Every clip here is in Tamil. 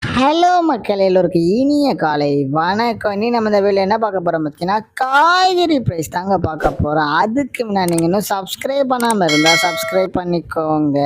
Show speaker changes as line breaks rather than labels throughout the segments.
ஹலோ மக்கள் எல்லோருக்கும் இனிய காலை வணக்கம். இனி நம்ம இந்த வீடியோவில் என்ன பார்க்க போகிறோம் பார்த்தீங்கன்னா, காய்கறி ப்ரைஸ் தாங்க பார்க்க போகிறோம். அதுக்கு முன்னாடி நீங்கள் இன்னும் சப்ஸ்கிரைப் பண்ணாமல் இருந்தால் சப்ஸ்கிரைப் பண்ணிக்கோங்க.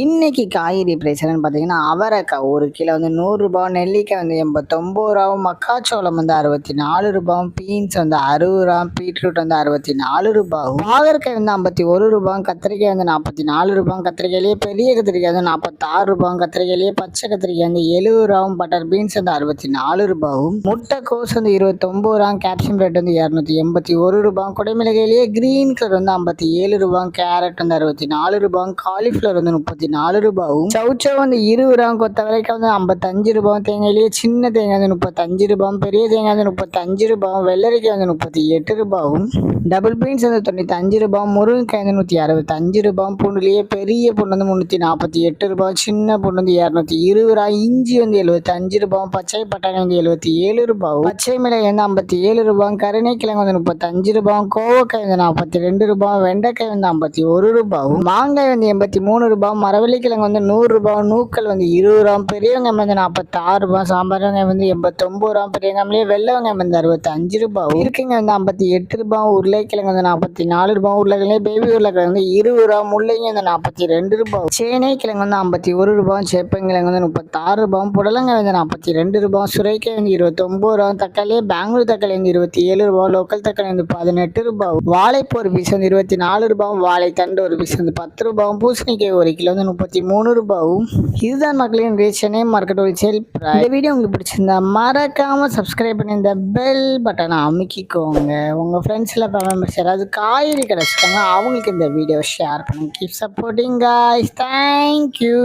இன்னைக்கு காய்கறி ப்ரைஸ் என்னன்னு பார்த்தீங்கன்னா, அவரைக்காய் 1 கிலோ வந்து 100 ரூபாய், நெல்லிக்காய் வந்து 89 ரூபாவும், மக்காச்சோளம் வந்து 64 ரூபாயும், பீன்ஸ் வந்து 60 ரூபாயும், பீட்ரூட் வந்து 64 ரூபாயும், பாகற்காய் வந்து 51 ரூபாயும், கத்திரிக்காய் வந்து 44 ரூபாயும், கத்திரிக்காயிலேயே பெரிய கத்திரிக்காய் வந்து 46 ரூபாயும், கத்திரிக்காயிலேயே பச்சை கத்திரிக்காய் வந்து 70 ரூபாயும், பட்டர் பீன்ஸ் வந்து 64 ரூபாயும், முட்டைக்கோஸ் வந்து 29 ரூபாயும், கேப்சியம் ரேட் வந்து 281 ரூபாயும், குடைமிளகாயிலேயே கிரீன் கலர் வந்து 57 ரூபாயும், கேரட் வந்து 64 ரூபாயும், காலிஃப்ளவர் வந்து 34 ரூபாயும், சவுச்சவ் வந்து 20 ரூபாயும், கொத்தவரைக்காய் வந்து 55 ரூபாயும், தேங்காயிலேயே சின்ன தேங்காய் வந்து 35 ரூபாயும், பெரிய தேங்காய் வந்து 35 ரூபாயும், வெள்ளரிக்காய் வந்து 38 ரூபாயும், டபுள் பீன்ஸ் வந்து 95 ரூபாயும், முருங்கைக்காய் வந்து 165 ரூபாயும், பூண்டுலேயே பெரிய பூண்டு வந்து 348 ரூபாயும், சின்ன பூண்டு வந்து 220 ரூபாய், இஞ்சி வந்து 75 ரூபாயும், பச்சை பட்டாணி வந்து 77 ரூபாயும், பச்சை மிளகாய் வந்து 57 ரூபாயும், கருணைக்கிழங்கு வந்து 35 ரூபாயும், கோவக்காய் வந்து 42 ரூபாயும், வெண்டைக்காய் வந்து 51 ரூபாயும், மாங்காய் வந்து 83 ரூபாயும், மரவள்ளிக்கிழங்கு வந்து 100 ரூபாயும், நூக்கல் வந்து 20 ரூபாயும், பெரிய வெங்காயம் வந்து 46 ரூபாயும், சாம்பார் வெங்காயம் வந்து 89 ரூபாயும், பெரிய வெங்காயம்லேயே வெள்ளை வெங்காயம் வந்து 65 ரூபாயும், இருக்கங்க வந்து 58 ரூபாயும், உருளைக்கிழங்கு வந்து 44 ரூபாயும், உருளைக்கிழங்கு பேபி உருளைக்கிழங்கு வந்து 20 ரூபாயும், முள்ளங்கி வந்து 42 ரூபாயும், சேனை கிழங்கு வந்து 51 ரூபாயும், சேப்பங்கிழங்கு வந்து 36 ரூபாயும், புடலங்காய் வந்து 42 ரூபாயும், சுரைக்காய் வந்து 29 ரூபாயும், தக்காளி பெங்களூர் தக்காளி வந்து 27 ரூபாயும், லோக்கல் தக்காளி வந்து 18 ரூபாயும், வாழைப்பூ ஒரு பீஸ் வந்து 24 ரூபாயும், வாழைத்தண்டு ஒரு பீஸ் வந்து 10 ரூபாயும், பூசணிக்காய் 1 கிலோ வந்து 33 ரூபாயும். இதுதான் மக்களின் சென்னை மார்க்கெட் ஹோல்சேல் பிரைஸ். இந்த வீடியோ உங்களுக்கு பிடிச்சிருந்தா மறக்காம சப்ஸ்கிரைப் பண்ணி இந்த பெல் பட்டனை அமுக்கிக்கோங்க. உங்க ஃப்ரெண்ட்ஸ்ல மெம்பர்ஸ் யாராவது காய்கறி கிடைச்சிட்டாங்க அவங்களுக்கு இந்த வீடியோ ஷேர் பண்ணுங்க. Keep supporting guys. தேங்க்யூ.